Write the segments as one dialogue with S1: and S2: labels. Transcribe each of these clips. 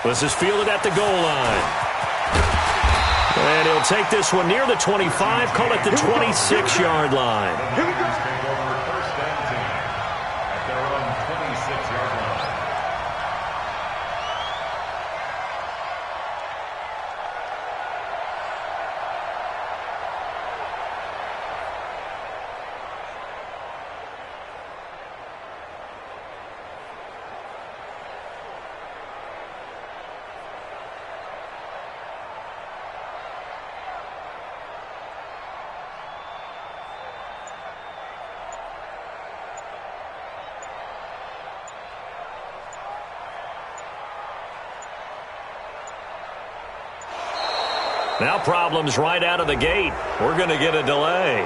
S1: This is fielded at the goal line. And he'll take this one near the 25, call it the 26-yard line.
S2: Here we go. Take over first down team at their own 26-yard line.
S1: Now problems right out of the gate. We're going to get a delay.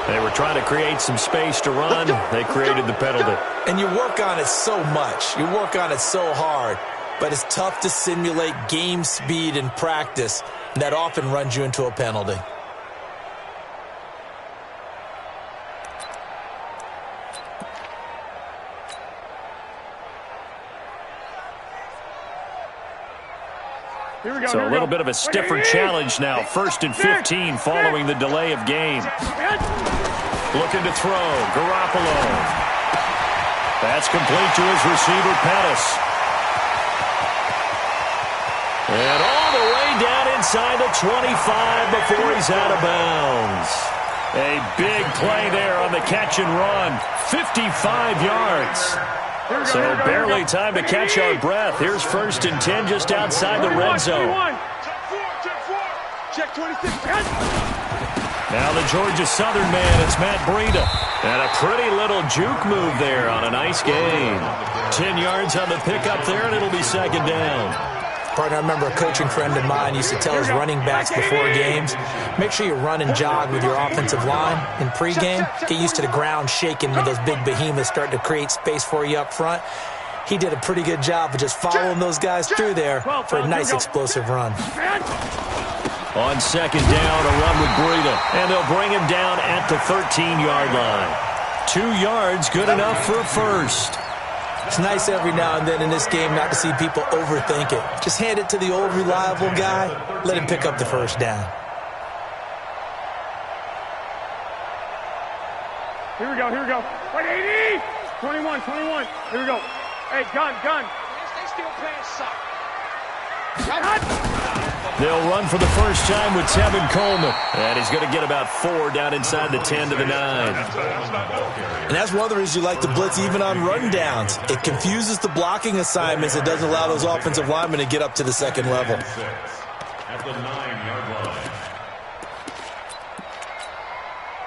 S1: They were trying to create some space to run. They created the penalty.
S3: And you work on it so much. You work on it so hard. But it's tough to simulate game speed in practice. That often runs you into a penalty.
S1: So a little bit of a stiffer challenge now. 1st and 15 following the delay of game. Looking to throw. Garoppolo. That's complete to his receiver, Pettis. And all the way down inside the 25 before he's out of bounds. A big play there on the catch and run. 55 yards. So barely time to catch our breath. Here's 1st and 10 just outside the red zone.
S4: Check 26.
S1: Now the Georgia Southern man, it's Matt Breida. And a pretty little juke move there on a nice gain. 10 yards on the pickup there, and it'll be 2nd down.
S3: Partner, I remember a coaching friend of mine used to tell his running backs before games, make sure you run and jog with your offensive line in pregame. Get used to the ground shaking when those big behemoths start to create space for you up front. He did a pretty good job of just following those guys through there for a nice explosive run.
S1: On 2nd down, a run with Breida. And they'll bring him down at the 13-yard line. 2 yards, good enough for a first.
S3: It's nice every now and then in this game not to see people overthink it. Just hand it to the old reliable guy. Let him pick up the first down.
S4: Here we go, here we go. Wait, 80! 21. Here we go. Hey, gun. They still playing suck.
S1: They'll run for the first time with Tevin Coleman. And he's going to get about 4 down inside the 10 to the 9.
S3: And that's one of the reasons you like to blitz even on run downs. It confuses the blocking assignments. It doesn't allow those offensive linemen to get up to the second level.
S2: At the 9-yard line.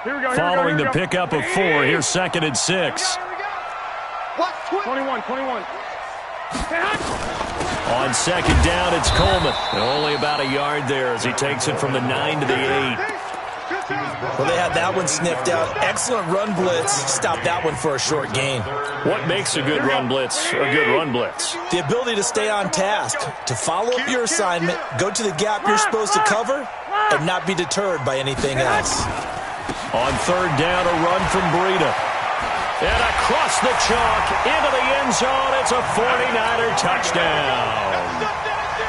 S4: Here we go.
S1: Following the pickup of 4, here's 2nd and 6.
S4: What? 21.
S1: On 2nd down, it's Coleman. Only about a yard there as he takes it from the 9 to the 8.
S3: Well, they had that one sniffed out. Excellent run blitz. Stopped that one for a short gain.
S1: What makes a good run blitz a good run blitz?
S3: The ability to stay on task, to follow up your assignment, go to the gap you're supposed to cover, and not be deterred by anything else.
S1: On 3rd down, a run from Breida. And across the chalk, into the end zone, it's a 49er touchdown.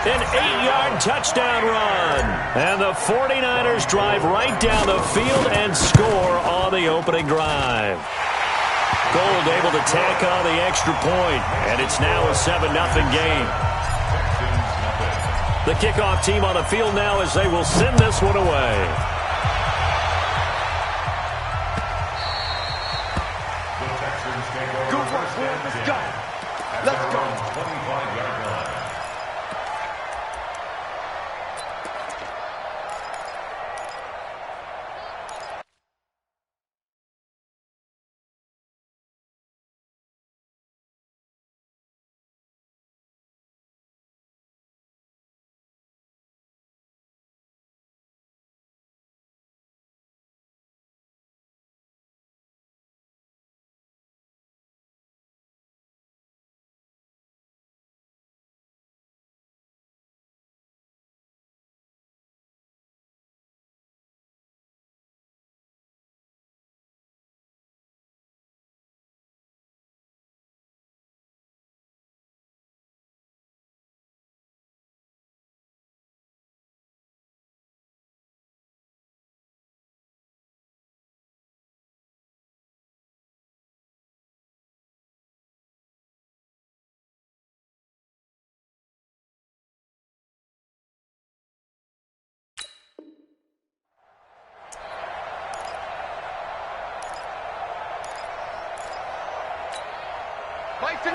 S1: An 8-yard touchdown run. And the 49ers drive right down the field and score on the opening drive. Gold able to tack on the extra point, and it's now a 7-0 game. The kickoff team on the field now as they will send this one away.
S4: Good work, boy. Let's go. Let's go.
S2: 25-yard line.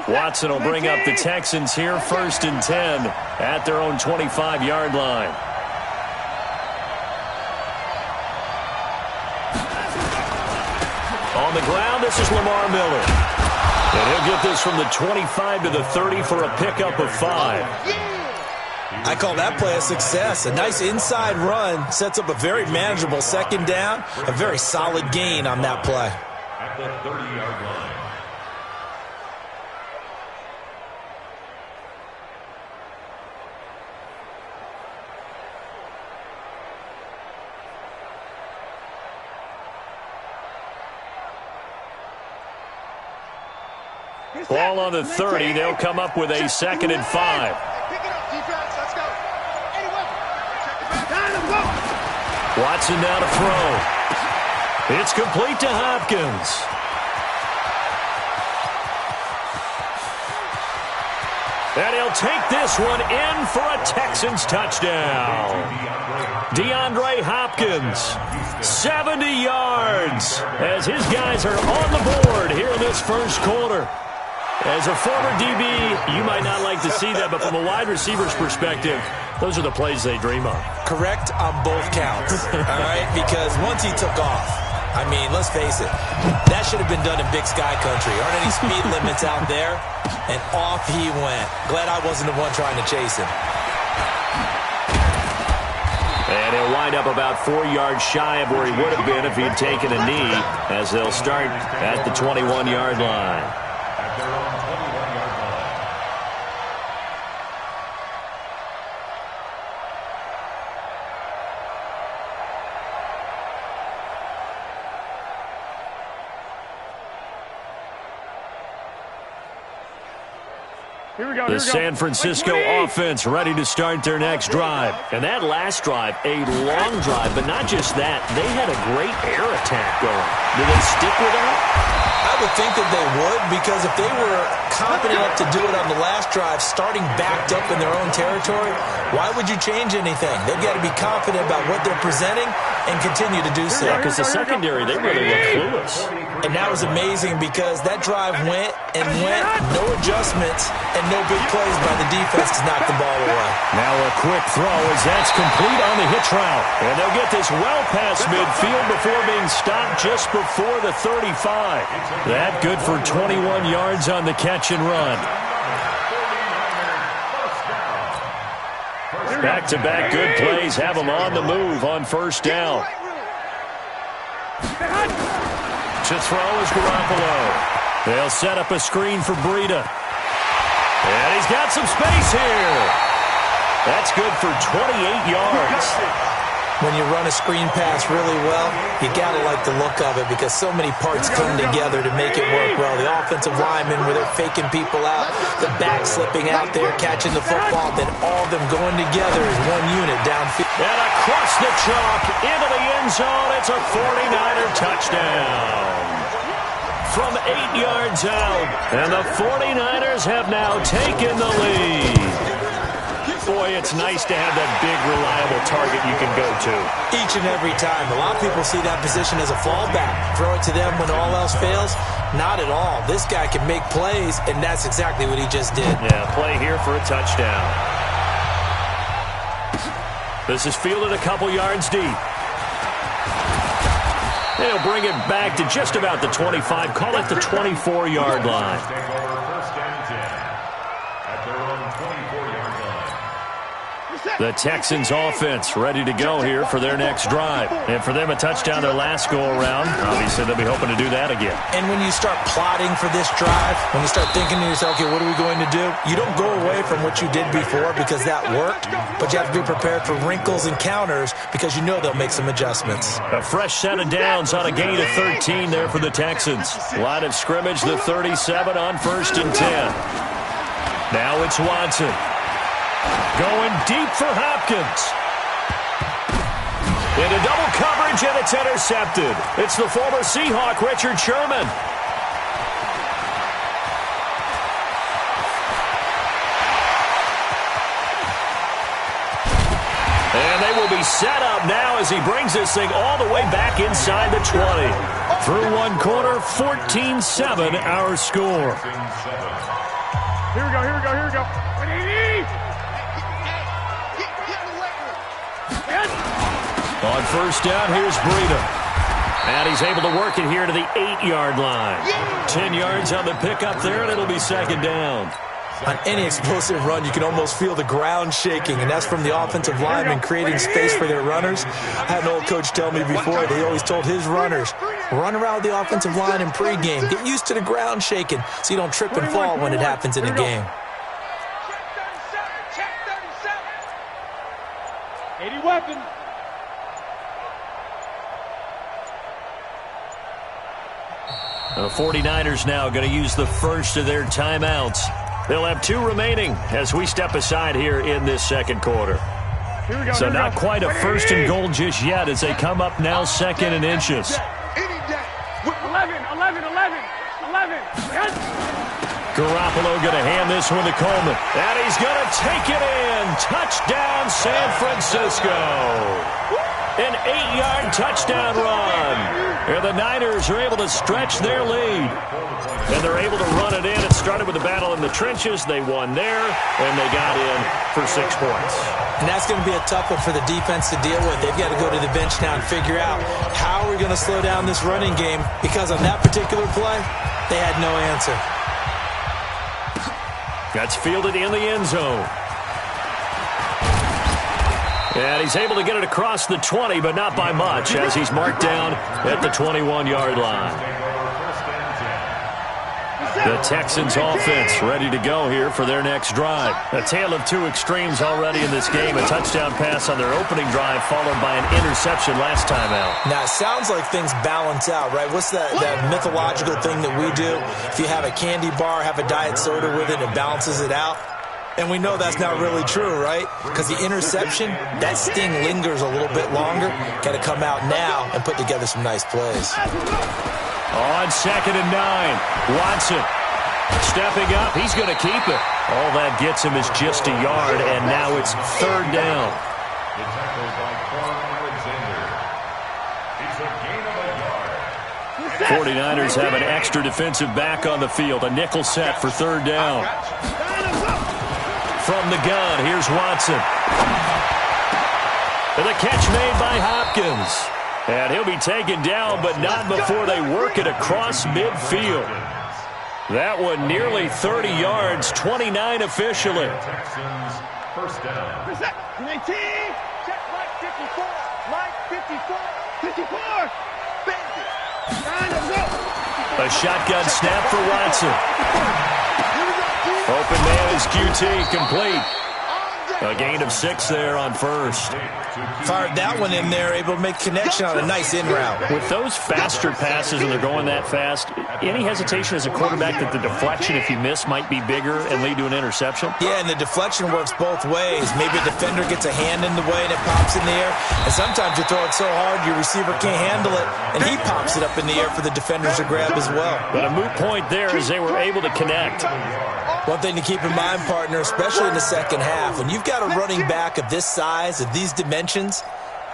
S1: Watson will bring up the Texans here, 1st and 10 at their own 25-yard line. On the ground, this is Lamar Miller. And he'll get this from the 25 to the 30 for a pickup of 5.
S3: I call that play a success. A nice inside run sets up a very manageable 2nd down. A very solid gain on that play.
S2: At the 30-yard line.
S1: Ball on the 30. They'll come up with a 2nd and 5. Watson now to throw. It's complete to Hopkins. And he'll take this one in for a Texans touchdown. DeAndre Hopkins, 70 yards, as his guys are on the board here in this 1st quarter. As a former DB, you might not like to see that, but from a wide receiver's perspective, those are the plays they dream of.
S3: Correct on both counts, all right? Because once he took off, I mean, let's face it, that should have been done in Big Sky Country. Aren't any speed limits out there? And off he went. Glad I wasn't the one trying to chase him.
S1: And he'll wind up about 4 yards shy of where he would have been if he'd taken a knee, as they'll start at the 21-yard line.
S2: At their own 21-yard line.
S4: Here we go.
S1: The San Francisco offense ready to start their next drive. And that last drive, a long drive, but not just that. They had a great air attack going. Do they stick with that?
S3: I would think that they would, because if they were confident enough to do it on the last drive, starting backed up in their own territory, why would you change anything? They've got to be confident about what they're presenting and continue to do so.
S1: Because the secondary, they really look clueless.
S3: And that was amazing, because that drive went and went, no adjustments, and no big plays by the defense to knock the ball away.
S1: Now a quick throw as that's complete on the hitch route. And they'll get this well past midfield before being stopped just before the 35. That good for 21 yards on the catch and run. Back-to-back good plays have them on the move on 1st down. To throw is Garoppolo. They'll set up a screen for Breida. And he's got some space here. That's good for 28 yards.
S3: When you run a screen pass really well, you got to like the look of it, because so many parts come together to make it work well. The offensive linemen, where they're faking people out, the back slipping out there, catching the football, then all of them going together as one unit downfield.
S1: And across the chalk into the end zone, it's a 49er touchdown. From 8 yards out, and the 49ers have now taken the lead. Boy, it's nice to have that big, reliable target you can go to.
S3: Each and every time. A lot of people see that position as a fallback. Throw it to them when all else fails. Not at all. This guy can make plays, and that's exactly what he just did.
S1: Yeah, play here for a touchdown. This is fielded a couple yards deep. They'll bring it back to just about the 25. Call it the 24-yard line.
S2: Take over 1st and 10 at their own 24-yard line.
S1: The Texans offense ready to go here for their next drive. And for them, a touchdown their last go-around. Obviously, they'll be hoping to do that again.
S3: And when you start plotting for this drive, when you start thinking to yourself, okay, what are we going to do? You don't go away from what you did before, because that worked. But you have to be prepared for wrinkles and counters, because you know they'll make some adjustments.
S1: A fresh set of downs on a gain of 13 there for the Texans. Line of scrimmage, the 37 on 1st and 10. Now it's Watson. Going deep for Hopkins. Into double coverage, and it's intercepted. It's the former Seahawk, Richard Sherman. And they will be set up now as he brings this thing all the way back inside the 20. Through one quarter, 14-7 our score.
S4: Here we go, here we go, here we go. 180! Yes!
S1: On first down, here's Breida. And he's able to work it here to the 8-yard line. 10 yards on the pickup there, and it'll be second down.
S3: On any explosive run, you can almost feel the ground shaking, and that's from the offensive linemen creating space for their runners. I had an old coach tell me before, they always told his runners, run around the offensive line in pregame. Get used to the ground shaking so you don't trip and fall when it happens in a game.
S4: Check 37. 80 weapon.
S1: The 49ers now going to use the first of their timeouts. They'll have 2 remaining as we step aside here in this second quarter.
S4: Here we go,
S1: So
S4: here we
S1: not
S4: go.
S1: quite a first and goal just yet as they come up now second and inches.
S4: 11. Yes!
S1: Garoppolo going to hand this one to Coleman. And he's going to take it in. Touchdown, San Francisco. An 8-yard touchdown run. And the Niners are able to stretch their lead. And they're able to run it in. It started with a battle in the trenches. They won there, and they got in for 6 points.
S3: And that's going to be a tough one for the defense to deal with. They've got to go to the bench now and figure out how are we going to slow down this running game, because on that particular play, they had no answer.
S1: That's fielded in the end zone. And he's able to get it across the 20, but not by much, as he's marked down at the 21-yard line. The Texans offense ready to go here for their next drive. A tale of 2 extremes already in this game. A touchdown pass on their opening drive, followed by an interception last time out.
S3: Now, it sounds like things balance out, right? What's that mythological thing that we do? If you have a candy bar, have a diet soda with it, it balances it out. And we know that's not really true, right? Because the interception, that sting lingers a little bit longer. Got to come out now and put together some nice plays.
S1: On second and 9, Watson stepping up. He's going to keep it. All that gets him is just a yard, and now it's third down.
S2: The tackle by Quan Alexander. It's a gain of a yard.
S1: 49ers have an extra defensive back on the field. A nickel set for third down. From the gun, here's Watson. And the catch made by Hopkins. And he'll be taken down, but not before they work it across midfield. That one nearly 30 yards, 29 officially.
S2: Texans first down.
S4: 19. Check Mike 54. Mike 54. 54. Bend it.
S1: A shotgun snap for Watson. Open man is QT, complete. A gain of 6 there on first.
S3: Fired that one in there, able to make connection on a nice in route.
S1: With those faster passes and they're going that fast, any hesitation as a quarterback that the deflection, if you miss, might be bigger and lead to an interception?
S3: Yeah, and the deflection works both ways. Maybe a defender gets a hand in the way and it pops in the air. And sometimes you throw it so hard your receiver can't handle it, and he pops it up in the air for the defenders to grab as well.
S1: But a moot point there as they were able to connect.
S3: One thing to keep in mind, partner, especially in the second half, when you've got a running back of this size, of these dimensions,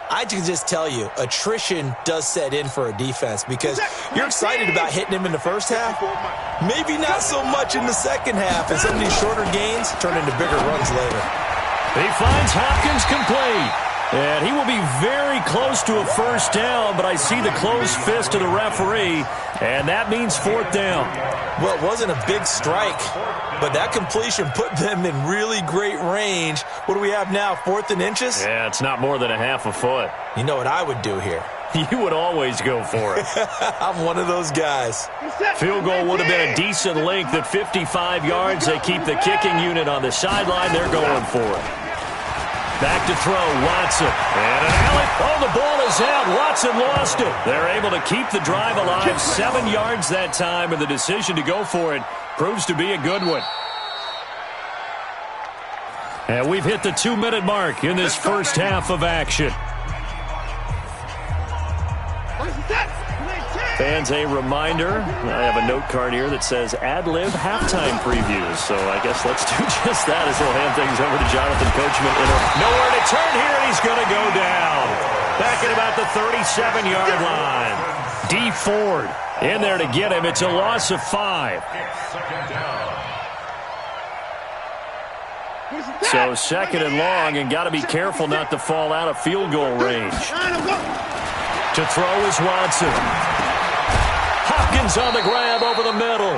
S3: I can just tell you, attrition does set in for a defense, because you're excited about hitting him in the first half, maybe not so much in the second half, and some of these shorter gains turn into bigger runs later.
S1: He finds Hopkins complete. And he will be very close to a first down, but I see the closed fist of the referee, and that means fourth down.
S3: Well, it wasn't a big strike, but that completion put them in really great range. What do we have now, 4th and inches?
S1: Yeah, it's not more than a half a foot.
S3: You know what I would do here?
S1: You would always go for it.
S3: I'm one of those guys.
S1: Field goal would have been a decent length at 55 yards. They keep the kicking unit on the sideline. They're going for it. Back to throw, Watson. And an alley. Oh, the ball is out. Watson lost it. They're able to keep the drive alive. 7 yards that time, and the decision to go for it proves to be a good one. And we've hit the 2-minute mark in this first half of action. Fans, a reminder, I have a note card here that says ad-lib halftime previews. So I guess let's do just that as we'll hand things over to Jonathan Coachman. Nowhere to turn here, and he's going to go down. Back at about the 37-yard line. D. Ford in there to get him. It's a loss of 5.
S2: Second down.
S1: So second and long, and got to be careful not to fall out of field goal range. To throw is Watson. Hopkins on the grab over the middle.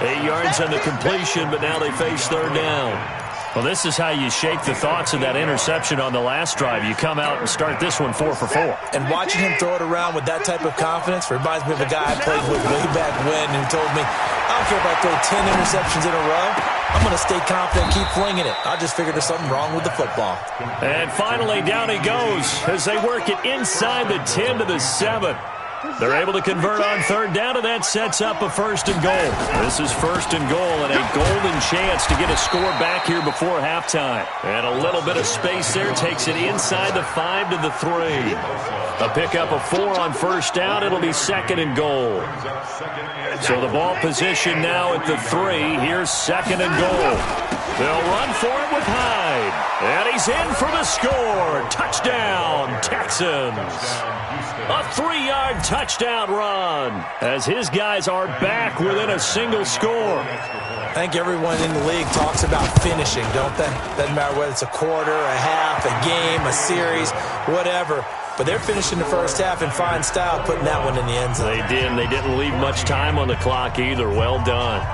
S1: 8 yards on the completion, but now they face third down. Well, this is how you shake the thoughts of that interception on the last drive. You come out and start this one 4 for 4.
S3: And watching him throw it around with that type of confidence reminds me of a guy I played with way back when who told me, I don't care if I throw 10 interceptions in a row. I'm going to stay confident, keep flinging it. I just figured there's something wrong with the football.
S1: And finally, down he goes as they work it inside the 10 to the 7. They're able to convert on third down, and that sets up a first and goal. This is first and goal and a golden chance to get a score back here before halftime. And a little bit of space there takes it inside the 5 to the 3. A pickup of 4 on first down. It'll be second and goal. So the ball position now at the 3. Here's second and goal. They'll run for it with Hyde. And he's in for the score. Touchdown, Texans. A 3-yard touchdown run as his guys are back within a single score.
S3: I think everyone in the league talks about finishing, don't they? Doesn't matter whether it's a quarter, a half, a game, a series, whatever. But they're finishing the first half in fine style, putting that one in the end zone.
S1: They did, and they didn't leave much time on the clock either. Well done.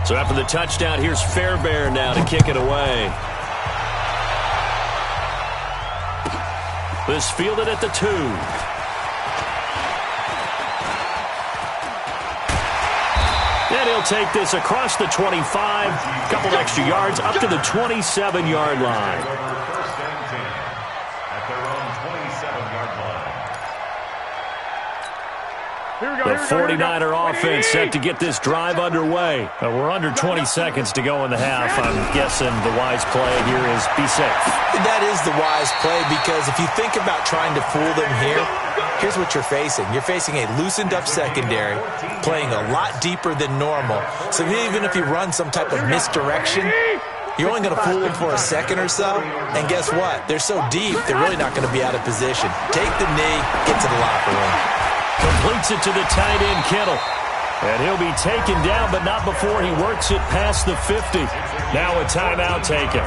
S1: So after the touchdown, here's Fairbairn now to kick it away. This fielded at the 2. And he'll take this across the 25, a couple extra yards, up to the 27-yard line. The 49er offense set to get this drive underway. We're under 20 seconds to go in the half. I'm guessing the wise play here is be safe.
S3: That is the wise play because if you think about trying to fool them here, here's what you're facing. You're facing a loosened-up secondary, playing a lot deeper than normal. So even if you run some type of misdirection, you're only going to fool them for a second or so. And guess what? They're so deep, they're really not going to be out of position. Take the knee, get to the locker room.
S1: Completes it to the tight end, Kittle. And he'll be taken down, but not before he works it past the 50. Now a timeout taken.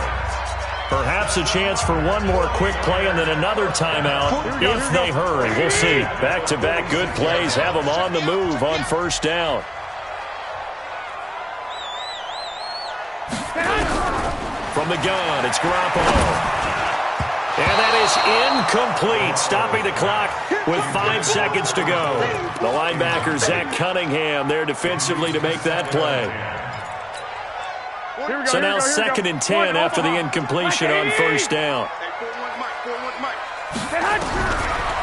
S1: Perhaps a chance for one more quick play and then another timeout if they hurry. We'll see. Back-to-back good plays have them on the move on first down. From the gun, it's Garoppolo. And that is incomplete, stopping the clock with 5 seconds to go. The linebacker, Zach Cunningham, there defensively to make that play. So now second and 10 after the incompletion on first down.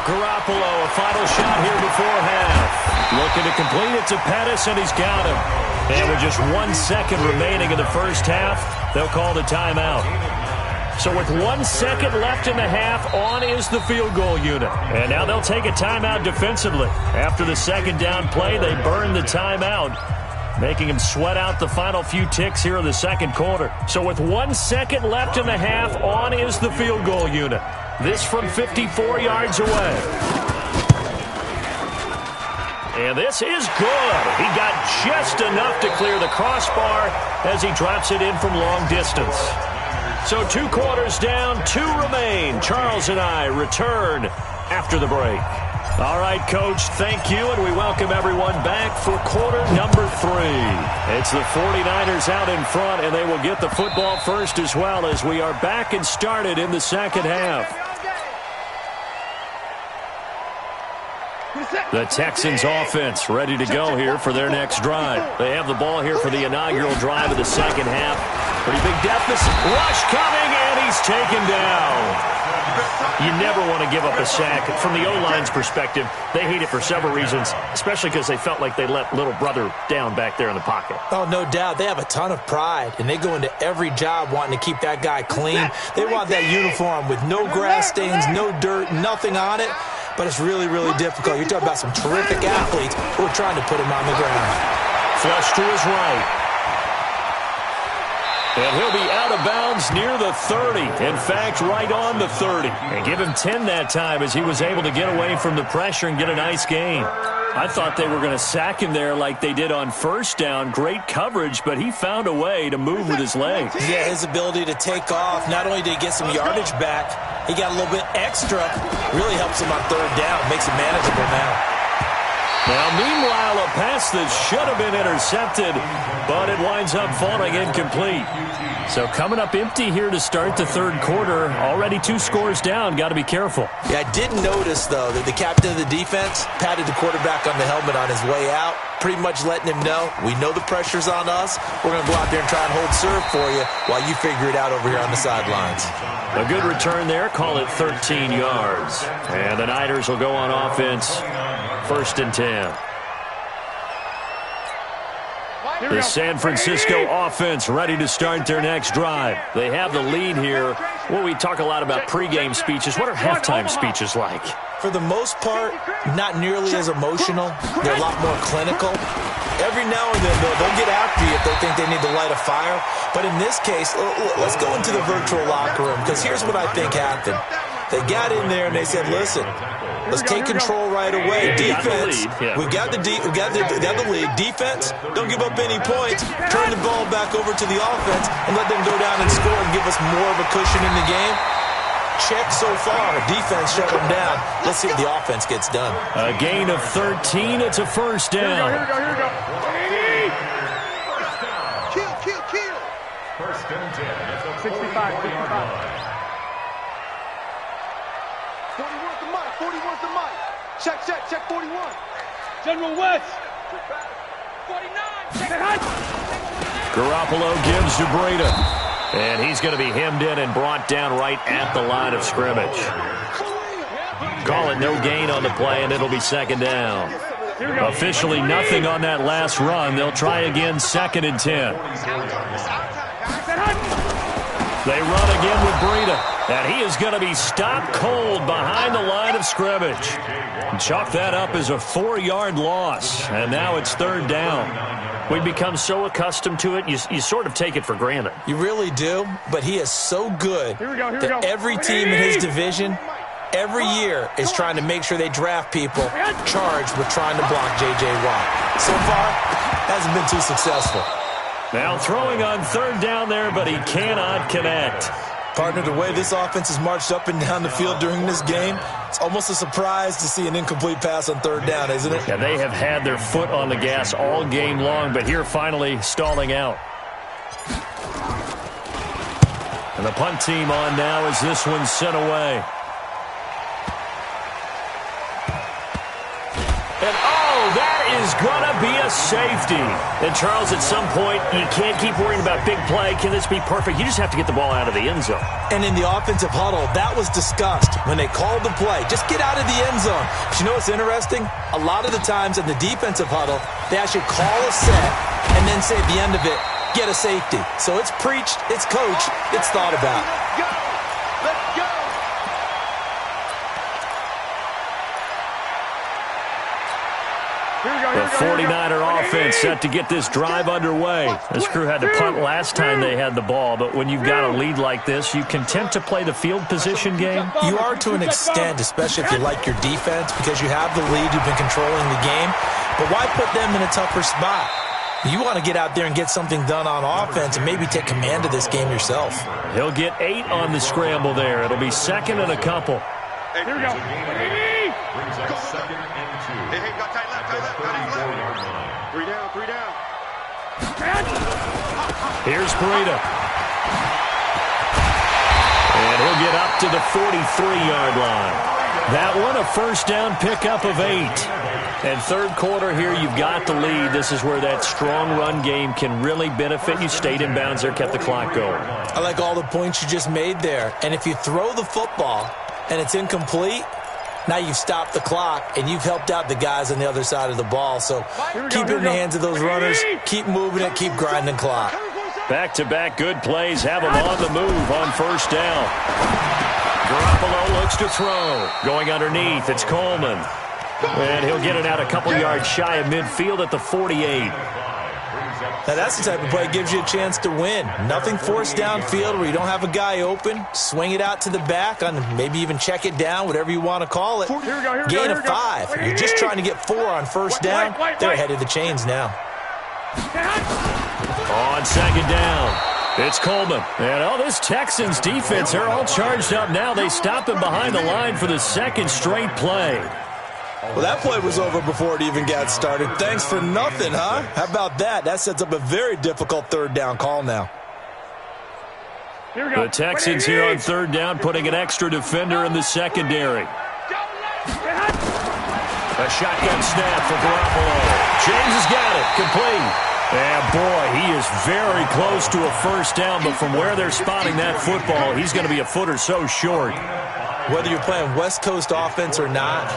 S1: Garoppolo, a final shot here before half. Looking to complete it to Pettis, and he's got him. And with just 1 second remaining in the first half, they'll call the timeout. So with 1 second left in the half, on is the field goal unit. And now they'll take a timeout defensively. After the second down play, they burn the timeout, making them sweat out the final few ticks here in the second quarter. So with 1 second left in the half, on is the field goal unit. This from 54 yards away. And this is good. He got just enough to clear the crossbar as he drops it in from long distance. So 2 quarters down, 2 remain. Charles and I return after the break. All right, Coach, thank you, and we welcome everyone back for quarter number 3. It's the 49ers out in front, and they will get the football first as well as we are back and started in the second half. The Texans offense ready to go here for their next drive. They have the ball here for the inaugural drive of the second half. Pretty big deficit. Rush coming, and he's taken down. You never want to give up a sack. From the O-line's perspective, they hate it for several reasons, especially because they felt like they let little brother down back there in the pocket.
S3: Oh, no doubt. They have a ton of pride, and they go into every job wanting to keep that guy clean. They want that uniform with no grass stains, no dirt, nothing on it. But it's really, really difficult. You're talking about some terrific athletes who are trying to put him on the ground.
S1: Flush to his right. And he'll be out of bounds near the 30. In fact, right on the 30. And give him 10 that time as he was able to get away from the pressure and get a nice gain. I thought they were going to sack him there like they did on first down. Great coverage, but he found a way to move with his legs.
S3: Yeah, his ability to take off, not only did he get some yardage back, he got a little bit extra. Really helps him on third down, makes it manageable now.
S1: Now, meanwhile, a pass that should have been intercepted, but it winds up falling incomplete. So coming up empty here to start the third quarter. Already 2 scores down. Got to be careful.
S3: Yeah, I did notice, though, that the captain of the defense patted the quarterback on the helmet on his way out, pretty much letting him know, we know the pressure's on us. We're going to go out there and try and hold serve for you while you figure it out over here on the sidelines.
S1: A good return there. Call it 13 yards. And the Niners will go on offense. 1st and 10. The San Francisco offense ready to start their next drive. They have the lead here. Well, we talk a lot about pregame speeches. What are halftime speeches like?
S3: For the most part, not nearly as emotional. They're a lot more clinical. Every now and then, they'll get after you if they think they need to light a fire. But in this case, let's go into the virtual locker room, because here's what I think happened. They got in there and they said, listen, let's take control right away. Defense, we've got the lead. Defense, don't give up any points. Turn the ball back over to the offense and let them go down and score and give us more of a cushion in the game. Check so far. Defense shut them down. Let's see if the offense gets done.
S1: A gain of 13. It's a first down.
S4: Here we go.
S2: Kill. First and 10. It's a
S4: 65.
S5: 41's the mic. Check 41.
S4: General West.
S5: 49.
S1: Garoppolo gives to Breida. And he's going to be hemmed in and brought down right at the line of scrimmage. Call it no gain on the play, and it'll be 2nd down. Officially nothing on that last run. They'll try again, 2nd and 10. They run again with Breida. And he is going to be stopped cold behind the line of scrimmage. Chalk that up as a 4-yard loss. And now it's 3rd down. We become so accustomed to it, you sort of take it for granted.
S3: You really do, but he is so good that every team in his division, every year, is trying to make sure they draft people charged with trying to block J.J. Watt. So far, hasn't been too successful.
S1: Now throwing on 3rd down there, but he cannot connect.
S3: Partner, the way this offense has marched up and down the field during this game, it's almost a surprise to see an incomplete pass on 3rd down, isn't it?
S1: Yeah, they have had their foot on the gas all game long, but here finally stalling out. And the punt team on now as this one's sent away. And that is going to be a safety. And, Charles, at some point, you can't keep worrying about big play. Can this be perfect? You just have to get the ball out of the end zone.
S3: And in the offensive huddle, that was discussed when they called the play. Just get out of the end zone. But you know what's interesting? A lot of the times in the defensive huddle, they actually call a set and then say at the end of it, get a safety. So it's preached, it's coached, it's thought about.
S5: Let's go.
S1: The 49er offense set to get this drive underway. This crew had to punt last time they had the ball, but when you've got a lead like this, you content to play the field position game?
S3: You are to an extent, especially if you like your defense, because you have the lead, you've been controlling the game. But why put them in a tougher spot? You want to get out there and get something done on offense and maybe take command of this game yourself.
S1: He'll get 8 on the scramble there. It'll be 2nd and a couple.
S4: Here we go.
S2: Brings up 2nd and 2.
S5: Hey, got tight left.
S4: 3 down.
S1: Here's Breida. And he'll get up to the 43-yard line. That one, a 1st down pickup of 8. And 3rd quarter here, you've got the lead. This is where that strong run game can really benefit you. Stayed in bounds there, kept the clock going.
S3: I like all the points you just made there. And if you throw the football and it's incomplete, now you've stopped the clock, and you've helped out the guys on the other side of the ball. So keep it in the hands of those runners. Keep moving it. Keep grinding clock.
S1: Back-to-back good plays have them on the move on 1st down. Garoppolo looks to throw. Going underneath, it's Coleman. And he'll get it out a couple yards shy of midfield at the 48.
S2: Brings up
S3: Now, that's the type of play that gives you a chance to win. Nothing forced downfield where you don't have a guy open. Swing it out to the back, on maybe even check it down, whatever you want to call it. Gain of 5. You're just trying to get 4 on first down. They're ahead of the chains now.
S1: On second down, it's Coleman. And this Texans defense, they're all charged up now. They stopped him behind the line for the second straight play.
S3: Well, that play was over before it even got started. Thanks for nothing, huh? How about that? That sets up a very difficult third down call now.
S1: The Texans here on third down, putting an extra defender in the secondary. A shotgun snap for Garoppolo. James has got it. Complete. And, boy, he is very close to a first down, but from where they're spotting that football, he's going to be a foot or so short.
S3: Whether you're playing West Coast offense or not,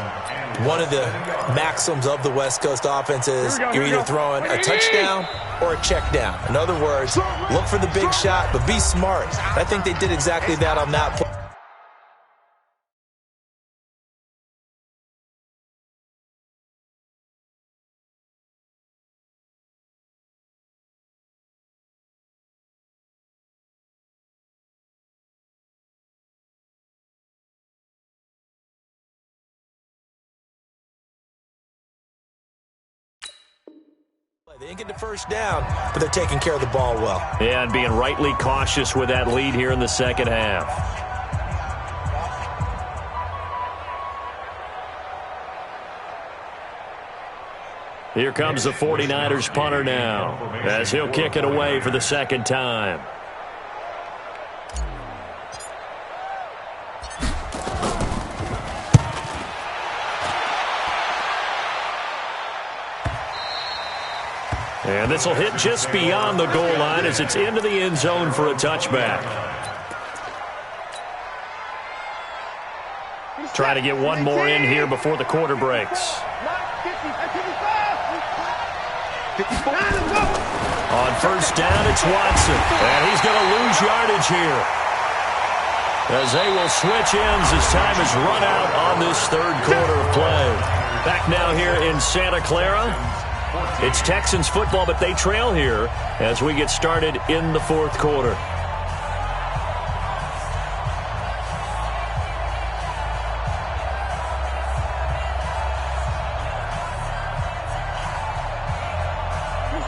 S3: one of the maxims of the West Coast offense is you're either throwing a touchdown or a check down. In other words, look for the big shot, but be smart. I think they did exactly that on that play. They didn't get the first down, but they're taking care of the ball well.
S1: Yeah, and being rightly cautious with that lead here in the second half. Here comes the 49ers punter now, as he'll kick it away for the second time. And this will hit just beyond the goal line as it's into the end zone for a touchback. Try to get one more in here before the quarter breaks. On first down, it's Watson. And he's going to lose yardage here, as they will switch ends as time has run out on this third quarter of play. Back now here in Santa Clara. It's Texans football, but they trail here as we get started in the fourth quarter.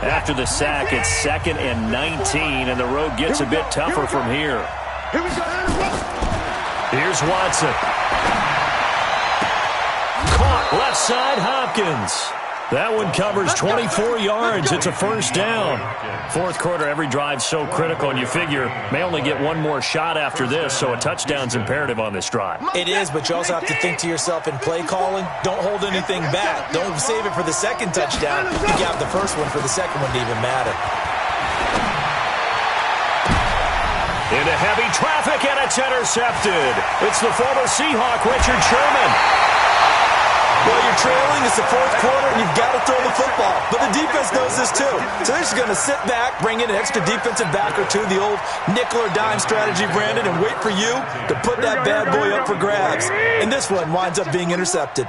S1: After the sack, it's 2nd and 19, and the road gets a bit tougher from here. Here's Watson. Caught left side, Hopkins. That one covers 24 yards. It's a first down. Fourth quarter, every drive's so critical, and you figure may only get one more shot after this, so a touchdown's imperative on this drive.
S3: It is, but you also have to think to yourself in play calling, don't hold anything back. Don't save it for the second touchdown. You have the first one for the second one to even matter.
S1: Into heavy traffic, and it's intercepted. It's the former Seahawk, Richard Sherman.
S3: Well, you're trailing. It's the fourth quarter, and you've got to throw the football. But the defense knows this, too. So they're just going to sit back, bring in an extra defensive back or two, the old nickel or dime strategy, Brandon, and wait for you to put that bad boy up for grabs. And this one winds up being intercepted.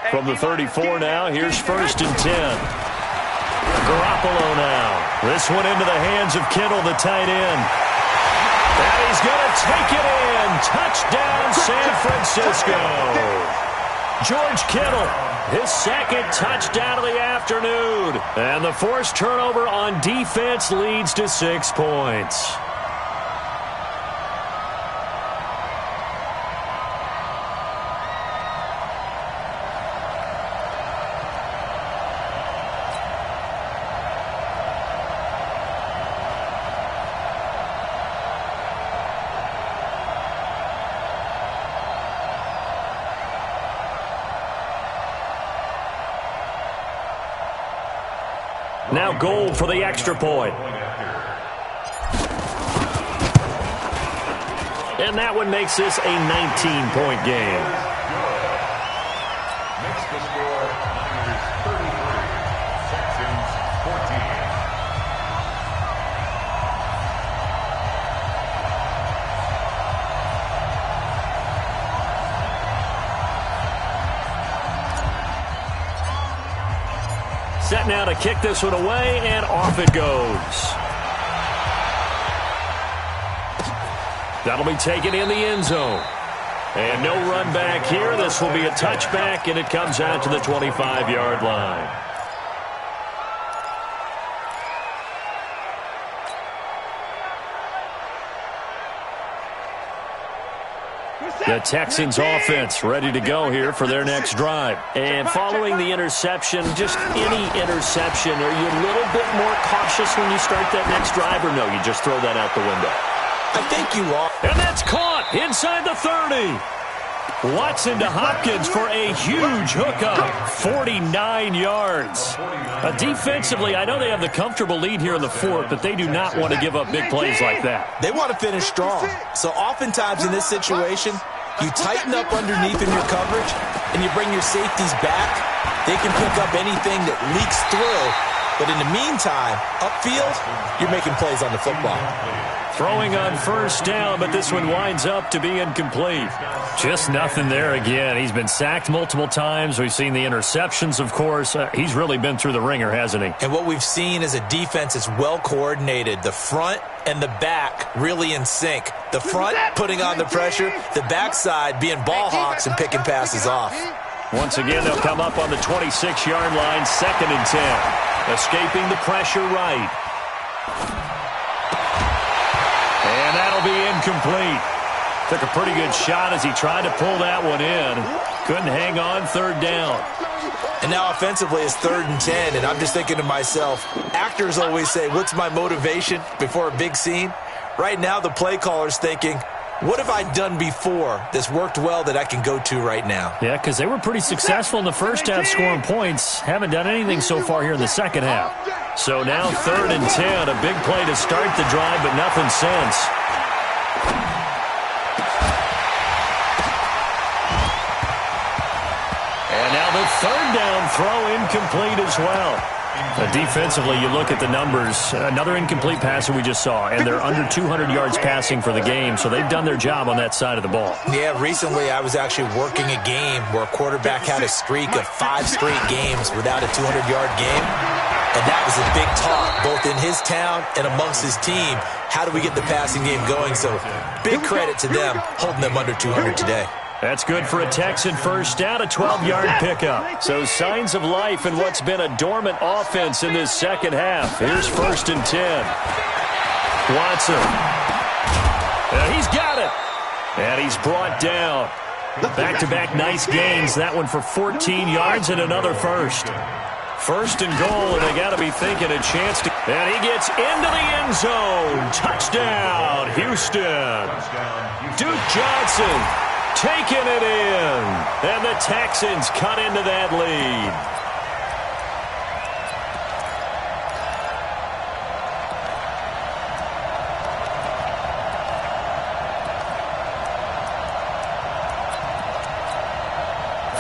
S1: From the 34 now, here's 1st and 10. Garoppolo now. This one into the hands of Kittle, the tight end. And he's going to take it in. Touchdown, San Francisco. George Kittle, his second touchdown of the afternoon. And the forced turnover on defense leads to 6 points. Now goal for the extra point. And that one makes this a 19-point game.
S2: Makes the score Niners 33, Texans 14.
S1: Set now to kick this one away, and off it goes. That'll be taken in the end zone. And no run back here. This will be a touchback, and it comes out to the 25-yard line. The Texans offense ready to go here for their next drive. And following the interception, just any interception, are you a little bit more cautious when you start that next drive, or no, you just throw that out the window?
S3: I think you are.
S1: And that's caught inside the 30. Watson to Hopkins for a huge hookup, 49 yards. Defensively, I know they have the comfortable lead here in the fourth, but they do not want to give up big plays like that.
S3: They want to finish strong. So oftentimes in this situation, you tighten up underneath in your coverage, and you bring your safeties back. They can pick up anything that leaks through. But in the meantime, upfield, you're making plays on the football.
S1: Throwing on first down, but this one winds up to be incomplete. Just nothing there again. He's been sacked multiple times. We've seen the interceptions, of course. He's really been through the ringer, hasn't he?
S3: And what we've seen is a defense that's well coordinated. The front and the back really in sync. The front putting on the pressure, the backside being ball hawks and picking passes off.
S1: Once again, they'll come up on the 26-yard line, 2nd and 10. Escaping the pressure right. And that'll be incomplete. Took a pretty good shot as he tried to pull that one in. Couldn't hang on, 3rd down.
S3: And now offensively it's 3rd and 10, and I'm just thinking to myself, actors always say, what's my motivation before a big scene? Right now the play caller's thinking, what have I done before that's worked well that I can go to right now?
S1: Yeah, because they were pretty successful in the first half scoring points. Haven't done anything so far here in the second half. So now 3rd and 10, a big play to start the drive, but nothing since. And now the 3rd down throw incomplete as well. Defensively, you look at the numbers. Another incomplete passer we just saw, and they're under 200 yards passing for the game, so they've done their job on that side of the ball.
S3: Yeah, recently I was actually working a game where a quarterback had a streak of 5 straight games without a 200-yard game, and that was a big talk, both in his town and amongst his team. How do we get the passing game going? So big credit to them holding them under 200 today.
S1: That's good for a Texan first down, a 12-yard pickup. So signs of life in what's been a dormant offense in this second half. Here's 1st and 10. Watson. He's got it. And he's brought down. Back-to-back nice gains. That one for 14 yards and another first. 1st and goal, and they got to be thinking a chance to... And he gets into the end zone. Touchdown, Houston. Duke Johnson taking it in, and the Texans cut into that lead.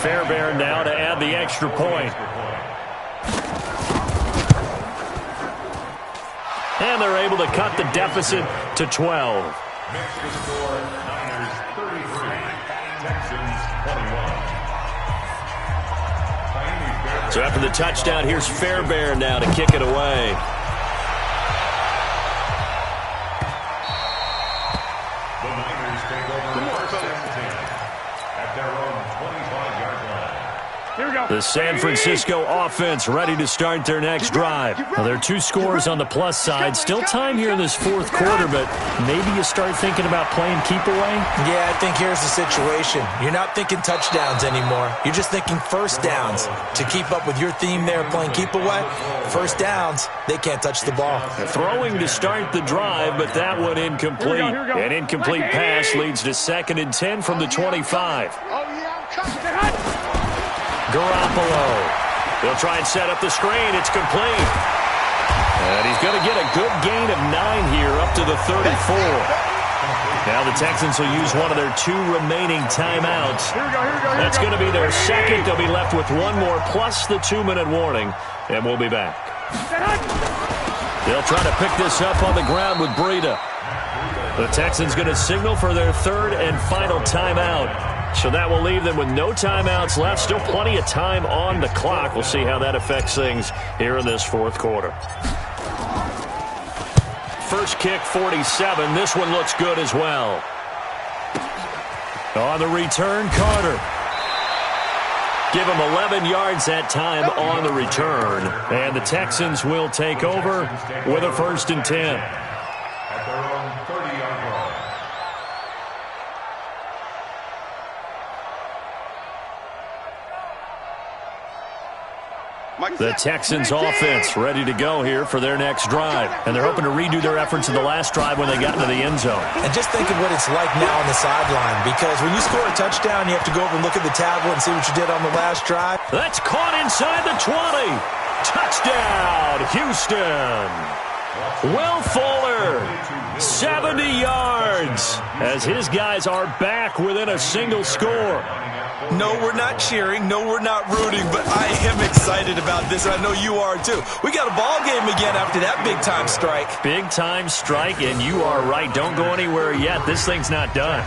S1: Fairbairn now to add the extra point. And they're able to cut the deficit to 12. So after the touchdown, here's Fairbairn now to kick it away.
S2: The Niners take over 17 at their own 25-yard line.
S4: Here we go.
S1: The San Francisco offense ready to start their next drive. Well, there are 2 scores on the plus side. Still time here in this 4th quarter, but maybe you start thinking about playing keep away?
S3: Yeah, I think here's the situation. You're not thinking touchdowns anymore. You're just thinking first downs. To keep up with your theme there, playing keep away, first downs, they can't touch the ball.
S1: Throwing to start the drive, but that one incomplete. An incomplete pass leads to 2nd and 10 from the 25. Garoppolo. They'll try and set up the screen. It's complete. And he's going to get a good gain of 9 here up to the 34. Now the Texans will use one of their 2 remaining timeouts. That's going to be their second. They'll be left with 1 more plus the 2-minute warning. And we'll be back. They'll try to pick this up on the ground with Breida. The Texans going to signal for their 3rd and final timeout. So that will leave them with no timeouts left. Still plenty of time on the clock. We'll see how that affects things here in this fourth quarter. First kick, 47. This one looks good as well. On the return, Carter. Give him 11 yards that time on the return. And the Texans will take over with a 1st and 10.
S2: At their own 30-yard line.
S1: The Texans offense ready to go here for their next drive. And they're hoping to redo their efforts in the last drive when they got into the end zone.
S3: And just think of what it's like now on the sideline, because when you score a touchdown, you have to go over and look at the tablet and see what you did on the last drive.
S1: That's caught inside the 20. Touchdown, Houston. Will Fuller, 70 yards, as his guys are back within a single score.
S6: No, we're not cheering. No, we're not rooting, but I am excited about this, and I know you are too. We got a ball game again after that big-time strike.
S1: Big-time strike, and you are right. Don't go anywhere yet. This thing's not done.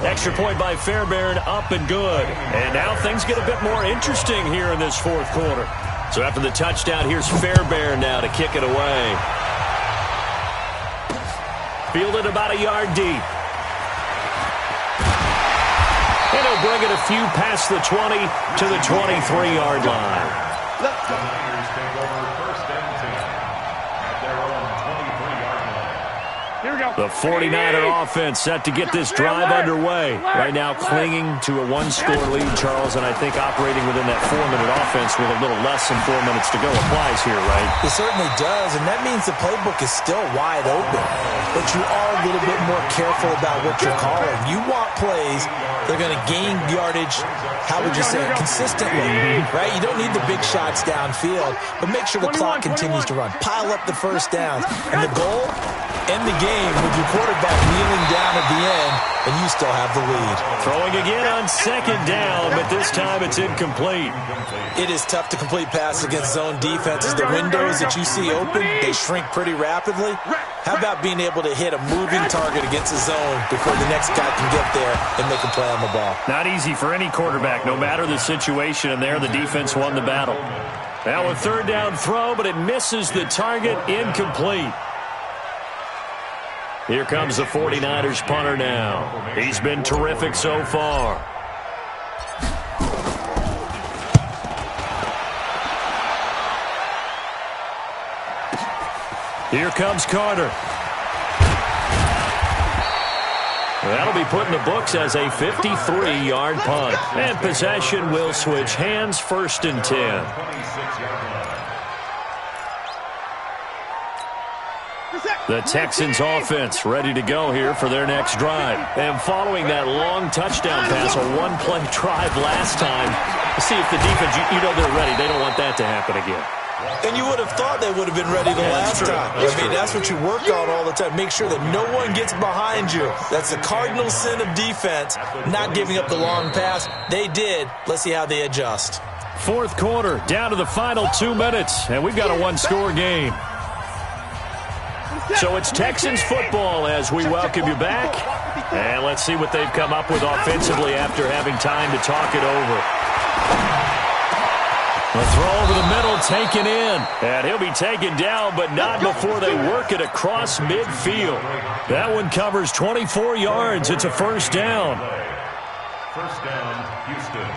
S1: Extra point by Fairbairn, up and good. And now things get a bit more interesting here in this fourth quarter. So after the touchdown, here's Fairbairn now to kick it away. Fielded about a yard deep. And he'll bring it a few past the 20 to the 23-yard line.
S2: The Niners take over 1st and 10 at their own 23-yard line.
S4: Here we go.
S1: The 49er offense set to get this drive underway. Right now clinging to a 1-score lead, Charles, and I think operating within that 4-minute offense with a little less than 4 minutes to go applies here, right?
S3: It certainly does, and that means the playbook is still wide open. But you are a little bit more careful about what you're calling. You want plays they're going to gain yardage, how would you say it, consistently, right? You don't need the big shots downfield, but make sure the clock continues to run. Pile up the first downs. And the goal, end the game with your quarterback kneeling down at the end, and you still have the lead.
S1: Throwing again on 2nd down, but this time it's incomplete.
S3: It is tough to complete passes against zone defenses. The windows that you see open, they shrink pretty rapidly. How about being able to hit a moving target against a zone before the next guy can get there and make a play on the ball?
S1: Not easy for any quarterback, no matter the situation, and there the defense won the battle. Now a 3rd down throw, but it misses the target, incomplete. Here comes the 49ers punter now. He's been terrific so far. Here comes Carter. That'll be put in the books as a 53-yard punt. And possession will switch hands, 1st and 10. The Texans offense ready to go here for their next drive. And following that long touchdown pass, a 1-play drive last time, see if the defense, you know they're ready. They don't want that to happen again.
S3: And you would have thought they would have been ready the last time. That's what you work on all the time. Make sure that no one gets behind you. That's the cardinal sin of defense, not giving up the long pass. They did. Let's see how they adjust.
S1: Fourth quarter, down to the final 2 minutes, and we've got a 1-score game. So it's Texans football as we welcome you back. And let's see what they've come up with offensively after having time to talk it over. The throw over the middle, taken in. And he'll be taken down, but not before they work it across midfield. That one covers 24 yards. It's a 1st down.
S2: 1st down, Houston.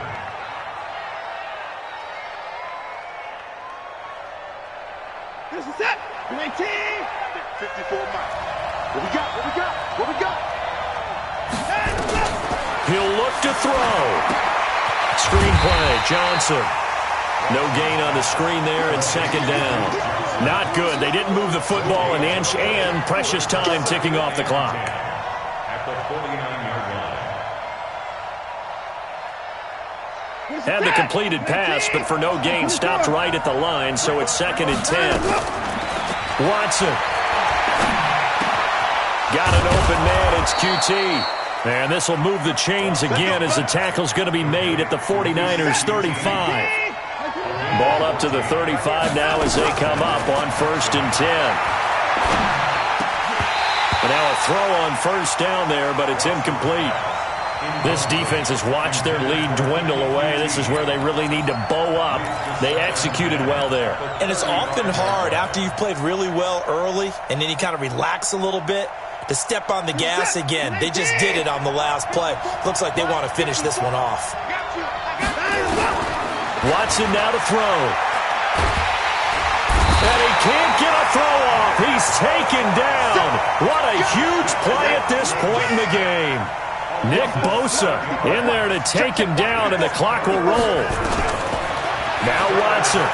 S4: This is it. 19.
S5: 54 miles. What we got? What we got? What we got?
S1: He'll look to throw. Screenplay, Johnson. No gain on the screen there, and 2nd down. Not good. They didn't move the football an inch, and precious time ticking off the clock.
S2: At the 49-yard line.
S1: Had the completed pass, but for no gain, stopped right at the line, so it's 2nd and 10. Watson. Got an open man. It's QT. And this will move the chains again as the tackle's going to be made at the 49ers 35. Ball up to the 35 now as they come up on 1st and 10. And now a throw on 1st down there, but it's incomplete. This defense has watched their lead dwindle away. This is where they really need to bow up. They executed well there.
S6: And it's often hard after you've played really well early and then you kind of relax a little bit to step on the gas again. They just did it on the last play. Looks like they want to finish this one off.
S1: Watson now to throw. And he can't get a throw off. He's taken down. What a huge play at this point in the game. Nick Bosa in there to take him down, and the clock will roll. Now Watson.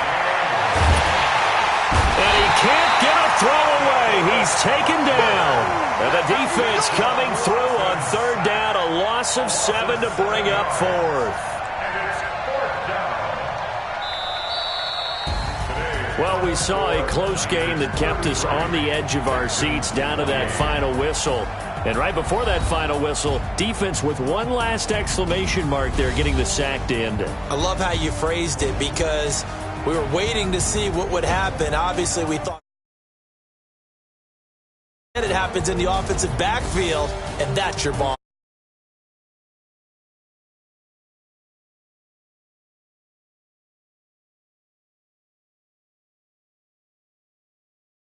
S1: And he can't get a throw away. He's taken down. And the defense coming through on third down. A loss of 7 to bring up fourth. Well, we saw a close game that kept us on the edge of our seats down to that final whistle. And right before that final whistle, defense with one last exclamation mark there, getting the sack to end it.
S6: I love how you phrased it because we were waiting to see what would happen. Obviously, we thought it happens in the offensive backfield, and that's your ball.